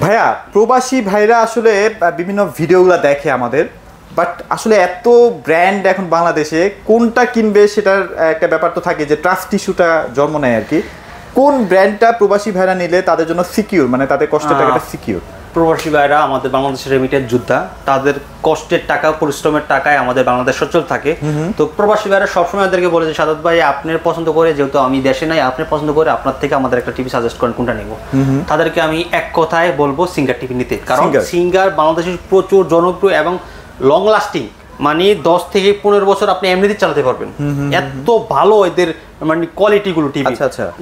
ভাইয়া প্রবাসী ভাইরা আসলে বিভিন্ন ভিডিওগুলো দেখে আমাদের, বাট আসলে এত ব্র্যান্ড এখন বাংলাদেশে কোনটা কিনবে সেটার একটা ব্যাপার তো থাকে, যে ট্রাস্ট ইস্যুটা জন্ম নেয় আর কি। কোন ব্র্যান্ডটা প্রবাসী ভাইরা নিলে তাদের জন্য সিকিউর, মানে তাদের কষ্টের টাকাটা সিকিউর? প্রবাসী ভাইরা আমাদের বাংলাদেশের রেমিটেন্স যোদ্ধা, তাদের কষ্টের টাকা পরিশ্রমের টাকায় আমাদের বাংলাদেশ সচল থাকে। তো প্রবাসী ভাইরা সবসময় আমাদেরকে বলে যে সাদাত ভাই আপনার পছন্দ করে, যেহেতু আমি দেশে নাই, আপনি পছন্দ করে আপনার থেকে আমাদের একটা টিভি সাজেস্ট করেন কোনটা নেব। তাদেরকে আমি এক কথায় বলবো সিঙ্গার টিভি নিতে, কারণ সিঙ্গার বাংলাদেশের প্রচুর জনপ্রিয় এবং লং লাস্টিং, মানে 10 থেকে 15 বছর আপনি এমনিতে চালাতে পারবেন। এত ভালো এদের মানে কোয়ালিটি গুলো টিভি।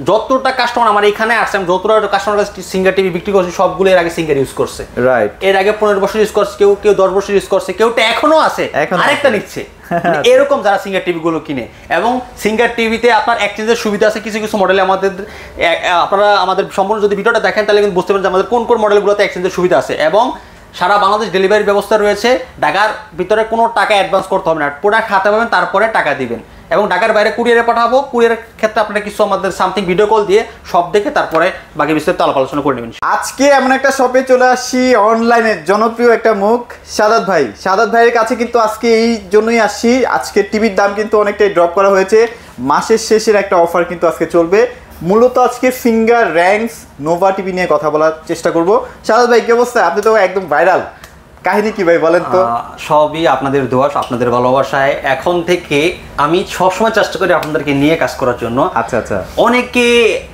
যতটা কাস্টমার আমার এখানে আসছে, আমি যতটা কাস্টমার সিঙ্গার টিভি বিক্রি করছি সবগুলো এর আগে সিঙ্গার ইউজ করছে। রাইট, এর আগে 15 বছর ইউজ করছে, কেউ 10 বছর ইউজ করছে, কেউটা এখনো আছে আরেকটা নিচ্ছে। এরকম যারা সিঙ্গার টিভি গুলো কিনে, এবং সিঙ্গার টিভিতে আপনার এক্সচেঞ্জের সুবিধা আছে কিছু কিছু মডেলে। আপনারা আমাদের সম্পূর্ণ যদি ভিডিওটা দেখেন তাহলে কিন্তু বুঝতে পারবেন যে আমাদের কোন কোন মডেলগুলোতে এক্সচেঞ্জের সুবিধা আছে, এবং সারা বাংলাদেশ ডেলিভারি ব্যবস্থা রয়েছে। ঢাকার ভিতরে কোনো টাকা অ্যাডভান্স করতে হবে না, প্রোডাক্ট হাতে পাবেন তারপরে টাকা দিবেন, এবং ঢাকার বাইরে কুরিয়ারে পাঠাবো। কুরিয়ারের ক্ষেত্রে আপনারা কিছু আমাদের সামথিং ভিডিও কল দিয়ে সব দেখে তারপরে বাকি বিস্তারিত আলাপ আলোচনা করে নেবেন। আজকে এমন একটা শপে চলে আসছি, অনলাইনে জনপ্রিয় একটা মুখ সাদাত ভাই। সাদাত ভাইয়ের কাছে কিন্তু আজকে এই জন্যই আসছি, আজকে টিভির দাম কিন্তু অনেকটাই ড্রপ করা হয়েছে। মাসের শেষের একটা অফার কিন্তু আজকে চলবে। মূলত আজকে সিঙ্গার র্যাঙ্কস নোভা টিভি নিয়ে কথা বলার চেষ্টা করব। সাদাত ভাই কি অবস্থা? আপনি তো একদম ভাইরাল, কাহিনী কি ভাই বলেন তো? সবই আপনাদের দোয়া, আপনাদের ভালোবাসায়। এখন থেকে আমি সবসময় চেষ্টা করি আপনাদেরকে নিয়ে কাজ করার জন্য। আচ্ছা আচ্ছা। অনেকে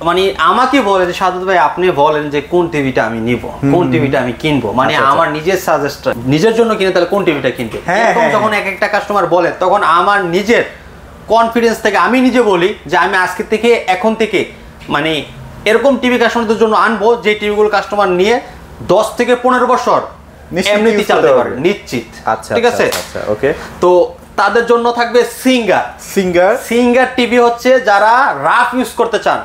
মানে আমাকে বলে যে সাদাত ভাই আপনি বলেন যে কোন টিভিটা আমি নিব, কোন টিভিটা আমি কিনবো, মানে আমার নিজের সাজেস্ট নিজের জন্য কিনে তাহলে কোন টিভিটা কিনবে। যখন এক একটা কাস্টমার বলে তখন আমার নিজের কনফিডেন্স থেকে আমি নিজে বলি যে আমি আজকে থেকে এখন থেকে মানে এরকম টিভি কাস্টমারদের জন্য আনবো যে টিভিগুলো কাস্টমার নিয়ে 10 থেকে 15 বছর এমনিতে চালাতে পারবে নিশ্চিত। আচ্ছা ঠিক আছে, আচ্ছা ওকে। তো তাদের জন্য থাকবে সিঙ্গার টিভি, হচ্ছে যারা রাফ ইউজ করতে চান,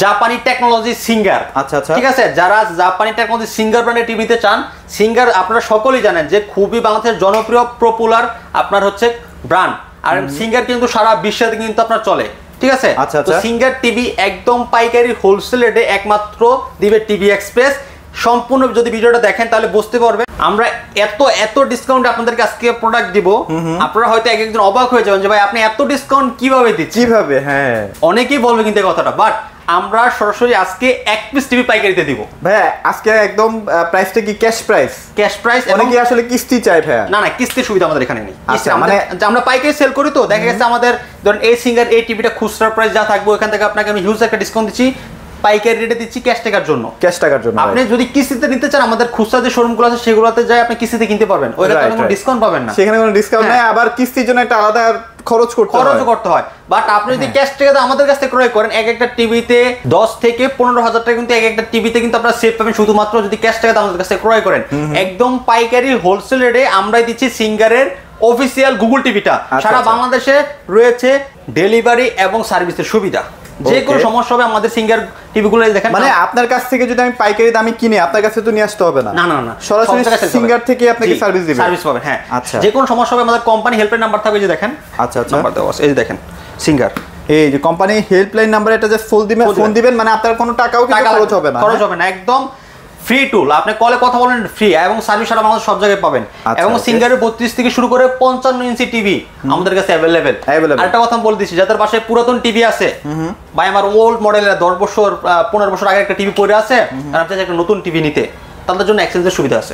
জাপানি টেকনোলজি সিঙ্গার। আচ্ছা আচ্ছা, ঠিক আছে, যারা জাপানি টেকনোলজি সিঙ্গার ব্র্যান্ডের টিভিতে চান। সিঙ্গার আপনারা সকলেই জানেন যে খুবই বাংলাদেশের জনপ্রিয় পপুলার আপনার হচ্ছে ব্র্যান্ড, আর সিঙ্গার কিন্তু সারা বিশ্বে কিন্তু আপনার চলে। ঠিক আছে, তো সিঙ্গার টিভি একদম পাইকারি হোলসেল রেটে একমাত্র দিবে টিভি এক্সপ্রেস। সম্পূর্ণ যদি ভিডিওটা দেখেন তাহলে বুঝতে পারবেন আমরা এত ডিসকাউন্ট আপনাদেরকে আজকে প্রোডাক্ট দিব। আপনারা হয়তো একজন অবাক হয়ে যাবেন যে ভাই আপনি এত ডিসকাউন্ট কিভাবে দিচ্ছেন, কিভাবে? হ্যাঁ, অনেকেই বলবে কিন্তু এই কথাটা, বাট আমরা সরাসরি আজকে এক পিস টিভি পাইকারিতে দিব। ভাই আজকে একদম প্রাইসটা কি ক্যাশ প্রাইস? অনেকে আসলে কিস্তি চায় ভাই। না কিস্তির সুবিধা আমাদের এখানে নেই। মানে আমরা পাইকারি সেল করি, তো দেখা গেছে আমাদের ধরেন এই সিঙ্গার এই টিভিটা খুচরা প্রাইস যা থাকবে ওখান থেকে আপনাকে আমি হিউজ একটা ডিসকাউন্ট দিচ্ছি, পাইকারি রেটে দিচ্ছি ক্যাশ টাকার জন্য। আপনি যদি কিস্তিতে নিতে চান আমাদের খুচরা যে শোরুমগুলো আছে সেগুলোতে যাই আপনি কিস্তিতে কিনতে পারবেন, ওইখানে কোনো ডিসকাউন্ট পাবেন না, সেখানে কোনো ডিসকাউন্ট নাই। আবার কিস্তির জন্য একটা আলাদা খরচ করতে হয়। বাট আপনি যদি ক্যাশ টাকাতে আমাদের কাছ থেকে ক্রয় করেন, এক একটা টিভিতে 10 থেকে 15,000 টাকা কিন্তু এক একটা টিভিতে কিন্তু আপনারা সেভ পাবেন শুধুমাত্র যদি ক্যাশ টাকাতে আমাদের কাছ থেকে ক্রয় করেন। একদম পাইকারি হোলসেল রেটে আমরাই দিচ্ছি সিঙ্গারের অফিসিয়াল গুগল টিভিটা। সারা বাংলাদেশে রয়েছে ডেলিভারি এবং সার্ভিসের সুবিধা। যে কোনো সমস্যা হবে আমাদের সিঙ্গার টিভিগুলো দেখেন, মানে আপনার কাছ থেকে যদি আমি পাইকারি দামে কিনে আপনার কাছে তো নিয়ে আসতে হবে না। না, সরাসরি সিঙ্গার থেকে আপনাকে সার্ভিস পাবেন। হ্যাঁ, আচ্ছা। যে কোনো সমস্যা হবে আমাদের কোম্পানি হেল্পলাইন নাম্বার থাকবে, যে দেখেন। আচ্ছা আচ্ছা, নাম্বার দেওয়া আছে, এই যে দেখেন সিঙ্গার, এই যে কোম্পানি হেল্পলাইন নাম্বার, এটা যে ফোন দিবেন, মানে আপনার কোনো টাকাও কিন্তু খরচ হবে না, একদম ফ্রি টুল। আপনি কলে কথা বলেন ফ্রি, এবং সার্ভিস সারা বাংলাদেশ সব জায়গায় পাবেন। এবং সিঙ্গারের 32 থেকে শুরু করে 55 ইঞ্চি টিভি আমাদের কাছে অ্যাভেলেবেল। আরেকটা কথা বলে দিচ্ছি, যাদের পাশে পুরাতন টিভি আছে, ভাই আমার ওল্ড মডেলের 10 বছর 15 বছর আগে একটা টিভি পড়ে আছে, আর আপনি একটা নতুন টিভি নিতে, তাদের জন্য এক্সচেঞ্জের সুবিধা আছে।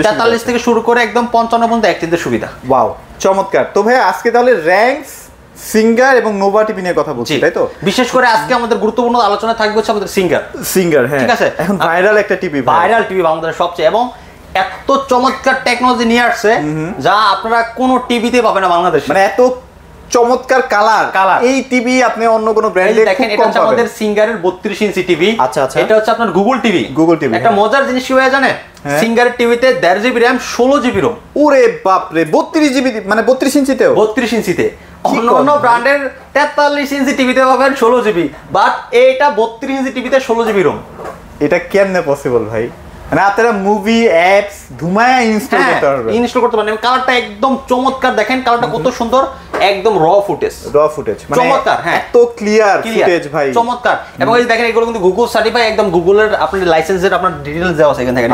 43 থেকে শুরু করে একদম 55 পর্যন্ত এক্সচেঞ্জের সুবিধা। ওয়াও, চমৎকার। তো ভাই আজকে তাহলে র্যাঙ্কস, সিঙ্গার এবং নোভা টিভি নিয়ে কথা বলছি, তাই তো? বিশেষ করে আজকে আমাদের গুরুত্বপূর্ণ আলোচনা থাকবে হচ্ছে আমাদের সিঙ্গার। হ্যাঁ, ঠিক আছে, এখন ভাইরাল একটা টিভি, বাংলাদেশের সবচেয়ে, এবং এত চমৎকার টেকনোলজি নিয়ে আসছে যা আপনারা কোনো টিভিতে পাবেন না বাংলাদেশে। মানে এত চমৎকার কালার এই টিভি আপনি অন্য কোনো ব্র্যান্ডে দেখেন। এটা হচ্ছে আমাদের সিঙ্গারের 32 ইঞ্চি টিভি। আচ্ছা আচ্ছা, এটা হচ্ছে আপনার গুগল টিভি। একটা মজার জিনিস কি হয়ে জানে, সিঙ্গারের টিভিতে 1.5 জিবি র্যাম 16 জিবি রোম। ওরে বাপ রে, 32 জিবি, মানে 32 ইঞ্চিতে। অন্য ব্র্যান্ডের 43 ইঞ্চি টিভিতে পাবেন 16 জিবি, বাট এইটা 32 ইঞ্চি টিভিতে 16 জিবি রোম। এটা কেমনে পসিবল ভাই? মানে আপনারা মুভি অ্যাপস ধুমায়া ইনস্টল করতে পারবেন। কালারটা একদম চমৎকার, দেখেন কালারটা কত সুন্দর, একদম র ফুটেজ, চমৎকার। হ্যাঁ, এত ক্লিয়ার ফুটেজ ভাই, চমৎকার। এবং এই দেখেন এগুলো কিন্তু গুগল সার্টিফাই, একদম গুগলের আপনার লাইসেন্সের আপনার ডিটেইলস দেওয়া আছে এখানে দেখেন,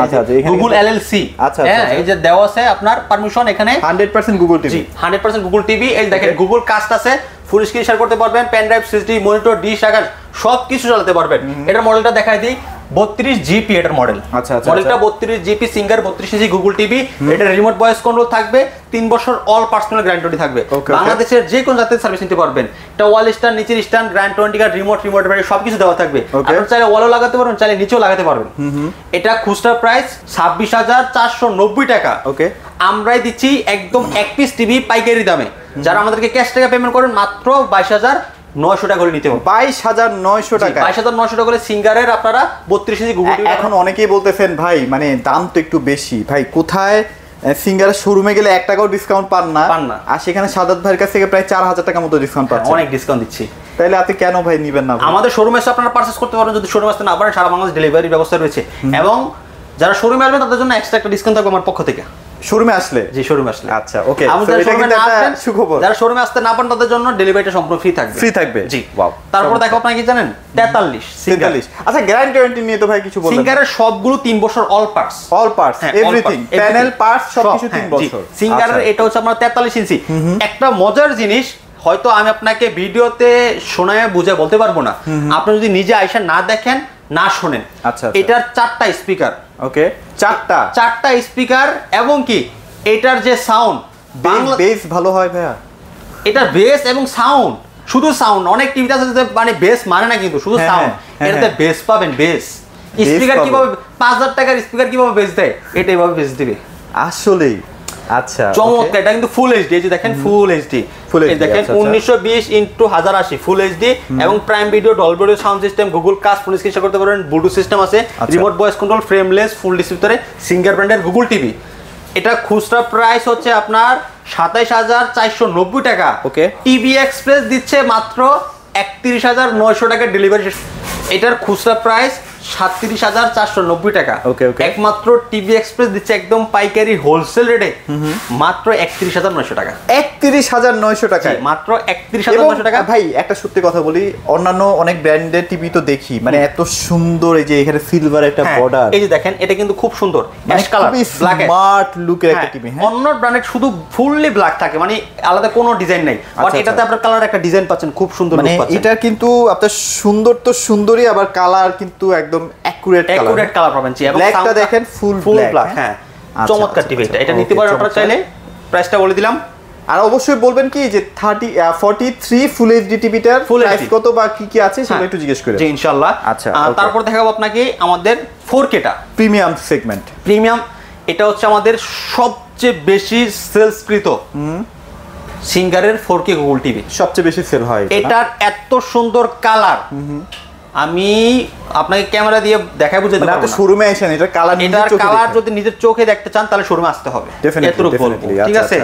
গুগল এলএলসি। হ্যাঁ, এই যে দেওয়া আছে আপনার পারমিশন এখানে 100% গুগল টিভি, 100% গুগল টিভি। এই দেখেন গুগল কাস্ট আছে, ফুল স্ক্রিন শেয়ার করতে পারবেন, পেন ড্রাইভ, সিসডি, মনিটর, ডিশ, আকার সব কিছু চালাতে পারবেন। এটার মডেলটা দেখাই দিই, 32 জিবি এটার মডেল। আচ্ছা, মডেলটা 32 জিবি সিঙ্গার 32 ইঞ্চি গুগল টিভি। এটা রিমোট ভয়েস কন্ট্রোল থাকবে, 3 বছর অল পার্সোনাল গ্যারান্টি থাকবে। বাংলাদেশের যে কোনো জাতের সার্ভিস নিতে পারবেন। এটা ওয়াল স্ট্যান্ড, নিচের stand, grand 20 card, remote battery সবকিছু দেওয়া থাকবে। আপনি চাইলে ওয়ালও লাগাতে পারবেন, চাইলে নিচেও লাগাতে পারবেন। এটা খুচরা প্রাইস 26,490 টাকা। ওকে, আমরাই দিচ্ছি একদম এক পিস টিভি পাইকারি দামে। যারা আমাদেরকে ক্যাশ টাকা পেমেন্ট করেন মাত্র 22,900 টাকা করে নিতে হবে। 22,900 টাকা, 22,900 টাকা করে সিঙ্গারের আপনারা 32 ইঞ্চি গুগল টিভি। এখন অনেকেই বলতেছেন ভাই মানে দাম তো একটু বেশি ভাই, কোথায় সিঙ্গারের শোরুমে গেলে 1 টাকাও ডিসকাউন্ট পান না, আর সেখানে সাদাত ভাইয়ের কাছ থেকে প্রায় 4,000 টাকা মতো ডিসকাউন্ট পাচ্ছেন। অনেক ডিসকাউন্ট দিচ্ছি, তাইলে আপনি কেন ভাই নিবেন না? আমাদের শোরুমে এসে আপনারা পারচেজ করতে পারবেন। যদি শোরুমে আসতে না পারেন, সারা বাংলাদেশ ডেলিভারি ব্যবস্থা রয়েছে। এবং যারা শোরুমে আসবেন তাদের জন্য এক্সট্রা একটা ডিসকাউন্ট থাকবে আমার পক্ষ থেকে। শোরুমে আসলে? জি, শোরুমে আসলে। আচ্ছা, ওকে। সুখবর, যারা শোরুমে আসতে না পারেন তাদের জন্য ডেলিভারিটা সম্পূর্ণ ফ্রি থাকবে। ফ্রি থাকবে, জি। ওয়াও। তারপর দেখো আপনারা কি জানেন, 43। আচ্ছা, গ্যারান্টি ওয়ারেন্টি নিয়ে তো ভাই কিছু বলবেন? সিঙ্গারের সবগুলো 3 বছর all parts, everything, panel parts সবকিছু 3 বছর। সিঙ্গারের এটা হচ্ছে আপনার 43 ইঞ্চি। একটা মজার জিনিস, হয়তো আমি আপনাকে ভিডিওতে শোনায় বুঝে বলতে পারবো না, আপনি যদি নিজে আইসা না দেখেন না শোনেন। আচ্ছা, এটার 4টা স্পিকার। ওকে, 4টা স্পিকার, এবং কি এটার যে সাউন্ড, বেস ভালো হয় ভাইয়া। এটার বেস এবং সাউন্ড, শুধু সাউন্ড। অনেক টিভিতে আছে যে মানে বেস মানে না, কিন্তু শুধু সাউন্ড। এটাতে বেস পাবেন, বেস। স্পিকার কিভাবে 5,000 টাকার স্পিকার কিভাবে বেস দেয়, এটা এইভাবে বেস দিবে আসলেই। আচ্ছা, চমৎকার। এটা কিন্তু ফুল এইচডি, এই যে দেখেন ফুল এইচডি, এই দেখেন 1920x1080 ফুল এইচডি, এবং prime video, Dolby audio sound system, Google cast, phone screen share করতে পারেন, ব্লুটুথ সিস্টেম আছে, remote voice control, frameless, full display, Singer ব্র্যান্ডের গুগল টিভি। এটা খুচরা প্রাইস হচ্ছে আপনার 27,490 টাকা। ওকে, টিভি এক্সপ্রেস দিচ্ছে মাত্র 31,900 টাকা ডেলিভারি। এটার খুচরা প্রাইস 37,490 টাকা। ওকে, একমাত্র টিভি এক্সপ্রেস দিচ্ছে একদম পাইকারি হোলসেল রেটে মাত্র 31,900 টাকা। 31,900 টাকায় মাত্র 31,900 টাকা। ভাই একটা সত্যি কথা বলি, অন্যান্য অনেক ব্র্যান্ডের টিভি তো দেখি, মানে এত সুন্দর, এই যে এখানে সিলভার একটা বর্ডার, এই যে দেখেন এটা কিন্তু খুব সুন্দর অ্যাশ কালার, ব্ল্যাক স্মার্ট লুকের একটা টিভি। অন্য ব্র্যান্ডের শুধু ফুললি ব্ল্যাক থাকে, মানে আলাদা কোনো ডিজাইন নাই, বাট এটাতে আপনার কালার একটা ডিজাইন পাচ্ছেন, খুব সুন্দর লুক পাচ্ছেন। এটা কিন্তু আপনার সুন্দর তো সুন্দরই, আবার কালার কিন্তু একদম অ্যাকুরেট কালার পাবেন। এবং ব্ল্যাকটা দেখেন ফুল ব্ল্যাক। হ্যাঁ, চমৎকার টিভি। এটা নিতে পারেন আপনারা চাইলে। প্রাইসটা বলে দিলাম। আর অবশ্যই বলবেন কি যে 43 ফুল এইচডি টিভিটার প্রাইস কত বা কি কি আছে সেটা একটু জিজ্ঞেস করে। জি, ইনশাআল্লাহ। আচ্ছা, তারপর দেখাবো আপনাকে আমাদের 4K-টা প্রিমিয়াম সেগমেন্ট। প্রিমিয়াম এটা হচ্ছে আমাদের সবচেয়ে বেশি সেলসকৃত সিঙ্গারের 4K গুগল টিভি, সবচেয়ে বেশি সেল হয়। এটার এত সুন্দর কালার আমি আপনাকে ক্যামেরা দিয়ে দেখাই বুঝে দিতে পারবো না। শোরুমে আসেন, এটার কালার যদি নিজের চোখে দেখতে চান তাহলে শোরুমে আসতে হবে। এতটুকু বলবো, ঠিক আছে?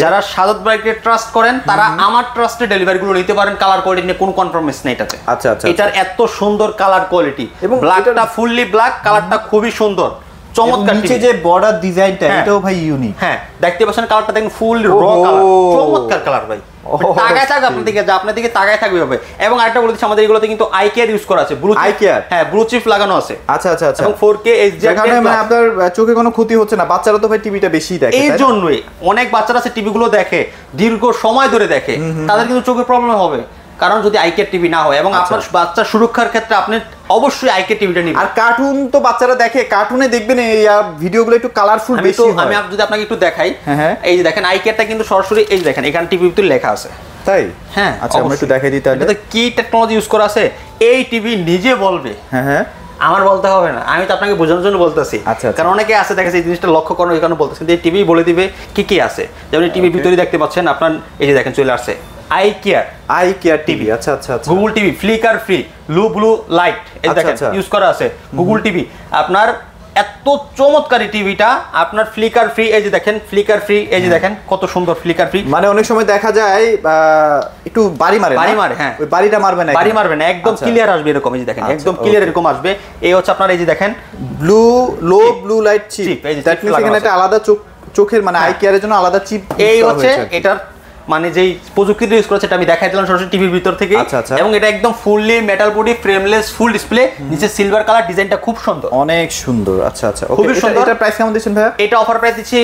যারা সাদত বাইকে ট্রাস্ট করেন তারা আমার ট্রাস্টে ডেলিভারিগুলো নিতে পারেন। কালার কোয়ালিটি নিয়ে কোনো কনফার্মেস নেই এটাতে। আচ্ছা, এটার এত সুন্দর কালার কোয়ালিটি, এবং ব্ল্যাকটা ফুললি ব্ল্যাক, কালারটা খুবই সুন্দর, চমৎকার। নিচে যে বর্ডার ডিজাইনটা, এটাও ভাই ইউনিক। হ্যাঁ, দেখতে পাচ্ছেন কালারটা, দেখেন ফুল র কালার, চমৎকার কালার ভাই। তাকায় থাকবে আপনার দিকে তাকায় থাকবে হবে। এবং আরেকটা বলে দিচ্ছি, আমাদের এগুলোতে কিন্তু আই কেয়ার ইউজ করা আছে, ব্লু আই কেয়ার। হ্যাঁ, ব্লু চিপ লাগানো আছে। আচ্ছা, এবং 4K এইচডি, যেখানে মানে আপনার চোখে কোনো ক্ষতি হচ্ছে না। বাচ্চারা তো ভাই টিভিটা বেশি দেখে, এই জন্যই অনেক বাচ্চারা আছে টিভিগুলো দেখে, দীর্ঘ সময় ধরে দেখে, তাদের কিন্তু চোখের প্রবলেম হবে, কারণ যদি আইকের টিভি না হয়। এবং আপনার বাচ্চার সুরক্ষার ক্ষেত্রে আপনি অবশ্যই আইকের টিভিটা নিবেন। আর কার্টুন তো বাচ্চারা দেখে, কার্টুনে দেখবেন এই ভিডিওগুলো একটু কালারফুল বেশি হয়। আমি যদি আপনাকে একটু দেখাই, এই যে দেখেন আইকেরটা কিন্তু সরাসরি এই যে দেখেন এখানে টিভির ভিতরে লেখা আছে, তাই? হ্যাঁ, আচ্ছা, আমরা একটু দেখাই দিই তাহলে। এটা কি টেকনোলজি ইউজ করা আছে এই টিভি নিজে বলবে। হ্যাঁ, আমার বলতে হবে না, আমি তো আপনাকে বোঝানোর জন্য বলতেছি। কারণ অনেকে আছে দেখেছে এই জিনিসটা লক্ষ্য করার এই কারণে বলতেছি, কিন্তু এই টিভি বলে দিবে কি কি আছে। যেমন এই টিভির ভিতরে দেখতে পাচ্ছেন আপনার, এই যে দেখেন চলে আসছে আই কেয়ার টিভি। আচ্ছা, Google TV, flicker free, blue light, এই দেখেন ইউজ করা আছে গুগল টিভি। আপনার এত চমৎকার টিভিটা আপনার ফ্লিকার ফ্রি, এই যে দেখেন ফ্লিকার ফ্রি, এই যে দেখেন কত সুন্দর ফ্লিকার ফ্রি। মানে অনেক সময় দেখা যায় একটু বাড়ি মারে। হ্যাঁ, ওই বাড়িটা মারবে না, একদম ক্লিয়ার আসবে এরকম। এই যে দেখেন একদম ক্লিয়ার এরকম আসবে। এই হচ্ছে আপনার, এই যে দেখেন ব্লু লাইট চিপ। এই যে এখানে একটা আলাদা চোখের মানে আই কেয়ারের জন্য আলাদা চিপ। এই হচ্ছে এটার মানে যেই প্রযুক্তিটা ইউজ করেছে এটা আমি দেখাই দিলাম সরাসরি টিভির ভিতর থেকে। আচ্ছা, আচ্ছা। এবং এটা একদম fully metal body, frameless, full display, নিচে সিলভার কালার, ডিজাইনটা খুব সুন্দর, অনেক সুন্দর। আচ্ছা আচ্ছা, খুবই সুন্দর। এটা প্রাইস কেমন দিচ্ছেন ভাইয়া? এটা অফার প্রাইস দিচ্ছি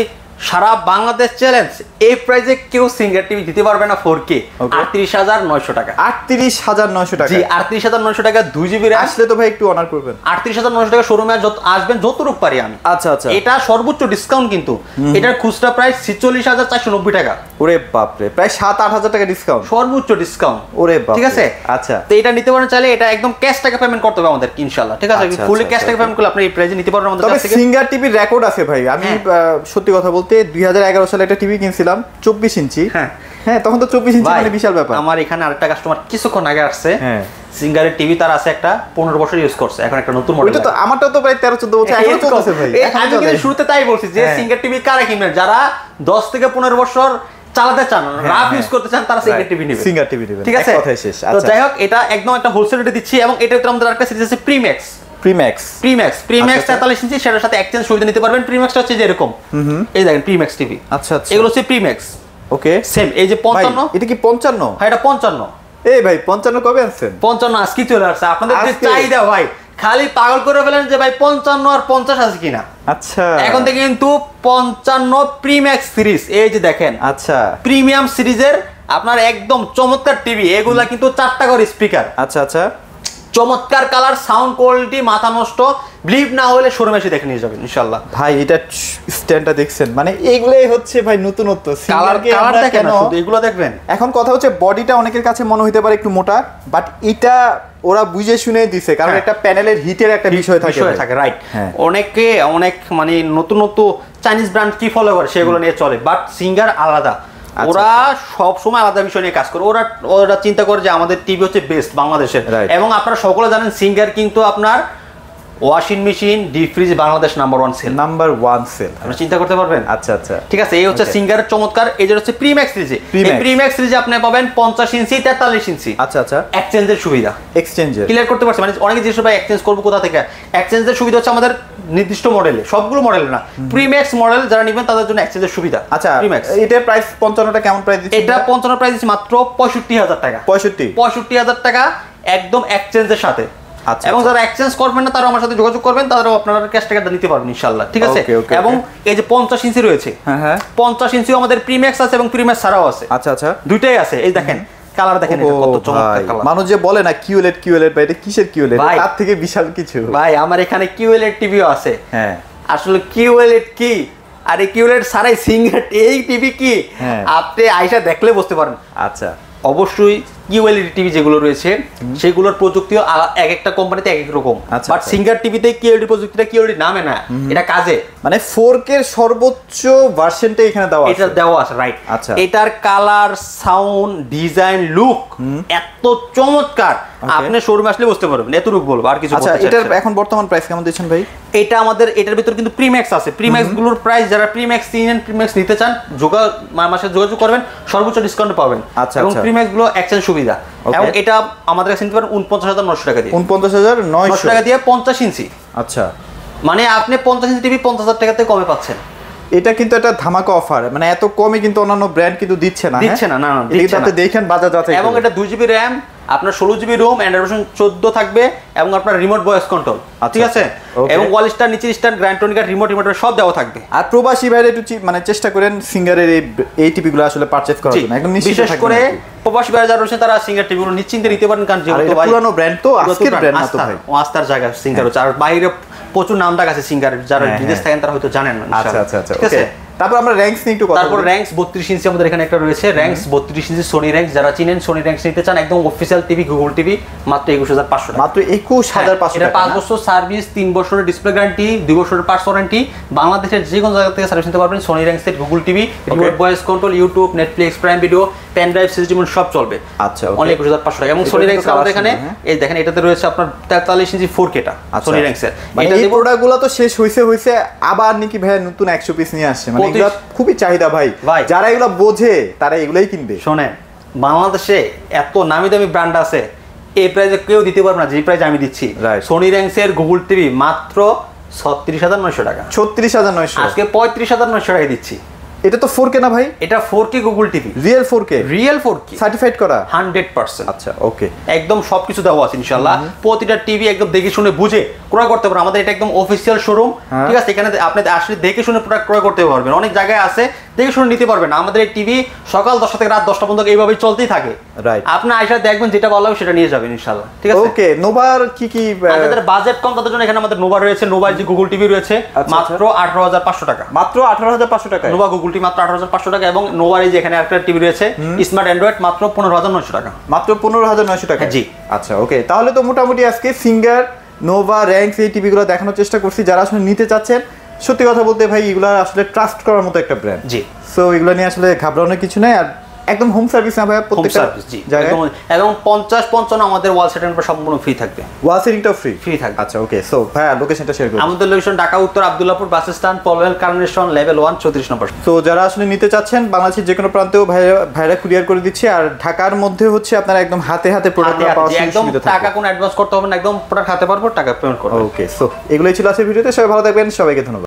সারা বাংলাদেশ চ্যালেঞ্জ, এই প্রাইসে কেউ সিঙ্গার টিভি দিতে পারবে না 4K, 38,900 টাকা। 38,900 টাকা? জি, 38,900 টাকা 2GB RAM। আসলে তো ভাই একটু অনার করবেন। 38,900 টাকা শোরুমে আসবেন যতটুকু পারি আমি। আচ্ছা আচ্ছা, এটা সর্বোচ্চ ডিসকাউন্ট, কিন্তু এটার খুচরা প্রাইস 46,490 টাকা। ওরে বাপ রে, প্রায় 7-8 হাজার টাকা ডিসকাউন্ট, সর্বোচ্চ ডিসকাউন্ট। ওরে বাপ, ঠিক আছে। আচ্ছা, তো এটা নিতে পারেন চাইলে, এটা একদম ক্যাশ টাকা পেমেন্ট করতে হবে আমাদের ইনশাআল্লাহ, ঠিক আছে। আচ্ছা, ফুলি আচ্ছা, ক্যাশ টাকা আচ্ছা। পেমেন্ট করলে আপনি এই প্রাইসে নিতে পারবেন আমাদের তবে কাছ থেকে। সিঙ্গার টিভির রেকর্ড আছে ভাই। আমি সত্যি কথা বলতে 2011 সালে একটা টিভি কিনছিলাম 24 ইঞ্চি। হ্যাঁ হ্যাঁ, তখন তো 24 ইঞ্চি মানে বিশাল ব্যাপার। আমার এখানে আরেকটা কাস্টমার কিছুক্ষণ আগে আসছে, হ্যাঁ, সিঙ্গারের টিভি তার আছে একটা 15 বছর ইউজ করছে, এখন একটা নতুন মডেল। ওইটা তো আমারটাও তো প্রায় 13-14 বছর এখনো চলতেছে ভাই। আমি কিন্তু শুরুতে তাই বলছি যে সিঙ্গার টিভি কারা কিনবেন, যারা 10 থেকে 15 বছর চালাতে চান, রাফ ইউজ করতে চান, তারা সিঙ্গার টিভি নেবেন। সিঙ্গার টিভি নেবেন, ঠিক আছে। কথাই শেষ। তো আচ্ছা, যাই হোক, এটা একদম একটা হোলসেল রেটে দিচ্ছি। এবং এটার ভিতরে আমাদের একটা সিরিজ আছে প্রিম্যাক্স। প্রিম্যাক্স 43 ইঞ্চি, সেটার সাথে এক্সচেঞ্জ সুবিধা নিতে পারবেন। প্রিম্যাক্সটা হচ্ছে যে এরকম, এই দেখেন প্রিম্যাক্স টিভি। আচ্ছা আচ্ছা, এগুলো হচ্ছে প্রিম্যাক্স। ওকে, সেম এই যে 55, এটা কি 55? হ্যাঁ এটা 55। এই ভাই 55 কবে আনছেন? 55 আজকে চলে আসছে। আপনাদের যে আজকে? চাহিদা ভাই, খালি পাগল করে ফেলেন যে ভাই 55 আর 50 আছে কিনা। আচ্ছা, এখন থেকে কিন্তু 55 প্রিম্যাক্স সিরিজ, এই যে দেখেন আচ্ছা প্রিমিয়াম সিরিজের আপনার একদম চমৎকার টিভি। এগুলা কিন্তু 4টা করে স্পিকার, আচ্ছা আচ্ছা, চমৎকার কালার, সাউন্ড কোয়ালিটি মাথা নষ্ট। বিলিভ না হলে শোরুমে এসে দেখে নিয়ে যাবেন ইনশাআল্লাহ। ভাই এটা স্ট্যান্ডটা দেখছেন, মানে এগুলাই হচ্ছে ভাই নতুনত্ব। কালার দেখেন না, শুধু এগুলো দেখবেন। এখন কথা হচ্ছে বডিটা অনেকের কাছে মনে হতে পারে একটু মোটা, বাট এটা ওরা বুঝে শুনে দিছে, কারণ একটা প্যানেলের হিটের একটা বিষয় থাকে, রাইট। হ্যাঁ। অনেকে অনেক মানে নতুন নতুন চাইনিজ ব্র্যান্ড কি ফলো করে সেগুলো নিয়ে চলে, বাট সিঙ্গার আলাদা। ওরা সব সময় আলাদা বিষয় নিয়ে কাজ করে। ওরা চিন্তা করে যে আমাদের টিভি হচ্ছে বেস্ট বাংলাদেশের। এবং আপনারা সকলে জানেন সিঙ্গার কিন্তু আপনার washing machine, deep fridge Bangladesh number 1 sale. আপনারা চিন্তা করতে পারবেন। আচ্ছা আচ্ছা, ঠিক আছে। এই হচ্ছে সিঙ্গারের চমৎকার। এই যে হচ্ছে প্রিম্যাক্স সিরিজে, এই প্রিম্যাক্স সিরিজে আপনি পাবেন 50 ইঞ্চি, 43 ইঞ্চি। আচ্ছা আচ্ছা, এক্সচেঞ্জের সুবিধা, ক্লিয়ার করতে পারছি। মানে অনেকে জিজ্ঞেস ভাই এক্সচেঞ্জ করবো কোথা থেকে। এক্সচেঞ্জের সুবিধা হচ্ছে আমাদের নির্দিষ্ট মডেলে, সবগুলো মডেলে না, প্রিম্যাক্স মডেল যারা নেবেন তাদের জন্য এক্সচেঞ্জের সুবিধা। আচ্ছা, প্রিম্যাক্স এটার প্রাইস 55টা কেমন প্রাইস দিচ্ছেন? এটা 55 প্রাইস দিচ্ছি মাত্র 65,000 টাকা। 65,000 টাকা একদম এক্সচেঞ্জের সাথে। এবং যারা এক্সচেঞ্জ করবেন না তারা আমার সাথে যোগাযোগ করবেন, তারাও আপনারা ক্যাশ টাকাটা নিতে পারবেন ইনশাআল্লাহ, ঠিক আছে। এবং এই যে 50 ইঞ্চি রয়েছে, হ্যাঁ 50 ইঞ্চিও আমাদের প্রিম্যাক্স আছে এবং প্রিম্যাক্স ছাড়াও আছে। আচ্ছা আচ্ছা, দুইটাই আছে। এই দেখেন কালার দেখেন, এটা কত চমৎকার কালার। মানুষ যে বলে না কিউএলইডি ভাই, এটা কিসের কিউএলইডি? তার থেকে বিশাল কিছু ভাই। আমার এখানে কিউএলইডি টিভিও আছে। হ্যাঁ, আসলে কিউএলইডি কি আর এই কিউএলইডি ছাড়াই সিঙ্গার এই টিভি কি, আপনি আয়সা দেখলে বুঝতে পারেন। আচ্ছা, অবশ্যই কিউএলইডি টিভি যেগুলো রয়েছে সেগুলোর প্রযুক্তিও এক একটা কোম্পানিতে এক এক রকম। বাট সিঙ্গার টিভিতে কিউএলইডি প্রযুক্তিটা কিউএলইডি নামে না, এটা কাজে। মানে 4K এর সর্বোচ্চ ভার্সনটা এখানে দেওয়া আছে। এটা দেওয়া আছে, রাইট। আচ্ছা, এটার কালার, সাউন্ড, ডিজাইন, লুক এত চমৎকার, আপনি শোরুমে আসলে বুঝতে পারবেন। এতটুকু বলবো, আর কিছু বলতে চাই না। এটার এখন বর্তমান প্রাইস কেমন দিচ্ছেন ভাই? এটা আমাদের এটার ভিতর কিন্তু প্রিম্যাক্স আছে। প্রিম্যাক্স গুলোর প্রাইস, যারা প্রিম্যাক্স চিনেন, প্রিম্যাক্স নিতে চান, আমার সাথে যোগাযোগ করবেন, সর্বোচ্চ ডিসকাউন্ট পাবেন। এবং প্রিম্যাক্স গুলো এক্সচেঞ্জ সুবিধা। এবং এটা আমাদের কাছে নিতে পারেন 49,900 টাকা দিয়ে। 49,900 টাকা দিয়ে 50 ইঞ্চি। আচ্ছা, মানে আপনি 50 ইঞ্চি টিভি 50,000 টাকাতে কমে পাচ্ছেন। এটা কিন্তু একটা ধামাকা অফার, মানে এত কমে কিন্তু অন্যান্য ব্র্যান্ড কিন্তু দিচ্ছে না। না, আপনি দেখেন বাজার যাচাই। এবং এটা 2GB RAM, আপনার 16GB রোম, অ্যান্ড্রয়েড ভার্সন 14 থাকবে, এবং আপনার রিমোট ভয়েস কন্ট্রোল, ঠিক আছে। এবং ওয়াল স্টার, নিচে স্টার, গ্র্যান্ড টনিকার রিমোট সব দেওয়া থাকবে। আর প্রবাসী ভাইরা একটু মানে চেষ্টা করেন সিঙ্গারের এই টিভি গুলো আসলে পারচেজ করার জন্য, একদম নিশ্চিত বিশেষ করে প্রবাসী ভাইরা যারা রয়েছে তারা সিঙ্গার টিভি গুলো নিশ্চিন্তে নিতে পারেন, কারণ যেহেতু ভাই পুরানো ব্র্যান্ড, তো আজকের ব্র্যান্ড না তো ভাই, আস্থার জায়গা সিঙ্গার হচ্ছে। আর বাইরে প্রচুর নামডাক আছে সিঙ্গার, যারা বিদেশ থাকেন তারা হয়তো জানেন না। আচ্ছা আচ্ছা, ঠিক আছে। তারপর আমরা র‍্যাঙ্কস নিয়ে একটু কথা বলি। তারপর র‍্যাঙ্কস 32 ইঞ্চি আমাদের এখানে একটা রয়েছে। র‍্যাঙ্কস 32 ইঞ্চি সোনি র‍্যাঙ্কস, যারা চিনেন সোনি র‍্যাঙ্কস নিতে চান, একদম অফিশিয়াল টিভি, গুগল টিভি, মাত্র 21,500 টাকা। মাত্র 21,500 টাকা। এটা 5 বছর সার্ভিস, 3 বছরের ডিসপ্লে গ্যারান্টি, 2 বছরের পার্টস ওয়ারেন্টি। বাংলাদেশের যে কোনো জায়গা থেকে সার্ভিস নিতে পারবেন। সোনি র‍্যাঙ্কসের Google TV, remote voice control, YouTube, Netflix, Prime Video, pen drive, CD সব চলবে। আচ্ছা, অনলি 21,500 টাকা। এবং সোনি র‍্যাঙ্কস আমাদের এখানে এই দেখেন, এটাতে রয়েছে আপনার 43 ইঞ্চি 4K টা সোনি র‍্যাঙ্কসের। এটা এই প্রোডাক্টগুলো তো শেষ হইছে আবার নাকি ভাই নতুন 100 পিস নিয়ে আসছে, মানে এগুলো খুবই চাহিদা ভাই। যারা এগুলো বোঝে তারা এগুলাই কিনবে। শোনেন, বাংলাদেশে এত নামি দামি ব্র্যান্ড আছে, এই প্রাইসে কেউ দিতে পারবে না যে প্রাইস আমি দিচ্ছি। সোনি র‍্যাঙ্কসের গুগল টিভি মাত্র 36,900 টাকা। 36,900 আজকে 35,900 টাকা দিচ্ছি। এটা তো 4K না ভাই? এটা 4K Google TV, real 4K, real 4K, certified করা 100%। আচ্ছা ওকে, একদম সবকিছু দেওয়া আছে ইনশাআল্লাহ। প্রতিটা টিভি একদম দেখে শুনে বুঝে ক্রয় করতে পারবেন। আমাদের এটা একদম অফিসিয়াল শোরুম, ঠিক আছে? এখানে আপনি আসলে দেখে শুনে প্রোডাক্ট ক্রয় করতে পারবেন। অনেক জায়গায় আছে দেখে শুনে নিতে পারবেন। আমাদের এই টিভি সকাল 10টা থেকে রাত 10টা পর্যন্ত এইভাবেই চলতেই থাকে। রাইট, আপনি আইসা দেখবেন, যেটা ভালো হবে সেটা নিয়ে যাবেন ইনশাআল্লাহ, ঠিক আছে? ওকে। নোভার কি কি আমাদের বাজেট কম তাদের জন্য এখানে আমাদের নোভা রয়েছে। নোভার যে গুগল টিভি রয়েছে মাত্র 18,500 টাকা। মাত্র 18,500 টাকা। নোভা গুগল টিভি মাত্র 18,500 টাকা। এবং নোভার এই যে এখানে একটা টিভি রয়েছে স্মার্ট অ্যান্ড্রয়েড মাত্র 15,900 টাকা। মাত্র 15,900 টাকা। জি। আচ্ছা ওকে, তাহলে তো মোটামুটি আজকে সিঙ্গার, নোভা, র্যাঙ্কস এই টিভিগুলো দেখানোর চেষ্টা করছি। যারা আসলে নিতে চাচ্ছেন, সত্যি কথা বলতে ভাই এগুলো আসলে ট্রাস্ট করার মতো একটা ব্র্যান্ড। জি। সো এগুলো নিয়ে আসলে ঘাবড়ানোর কিছু নাই। আর একদম হোম সার্ভিস না ভাই প্রত্যেকটা জায়গায়? এবং 50-55 আমাদের ওয়াল সেটিং সম্পূর্ণ ফ্রি থাকবে। ওয়াল সেটিংটাও ফ্রি? ফ্রি থাকবে। আচ্ছা ওকে। সো ভাই লোকেশনটা শেয়ার করুন। আমাদের লোকেশন ঢাকা উত্তর Abdullahpur bus stand, Polwel carnation, level 1, 34 নম্বর। তো যারা আসলে নিতে চাচ্ছেন বাংলাদেশের যে কোনো প্রান্তেও ভাইরা কুরিয়ার করে দিচ্ছে। আর ঢাকার মধ্যে হচ্ছে আপনারা একদম হাতে হাতে প্রোডাক্ট পাওয়ার একদম সুবিধা থাকে। টাকা কোনো অ্যাডভান্স করতে হবে না, একদম প্রোডাক্ট হাতে পারবো, টাকা পেমেন্ট করবো। ওকে, সো এগুলোই ছিল আজকের ভিডিওতে। সবাই ভালো থাকবেন, সবাইকে ধন্যবাদ।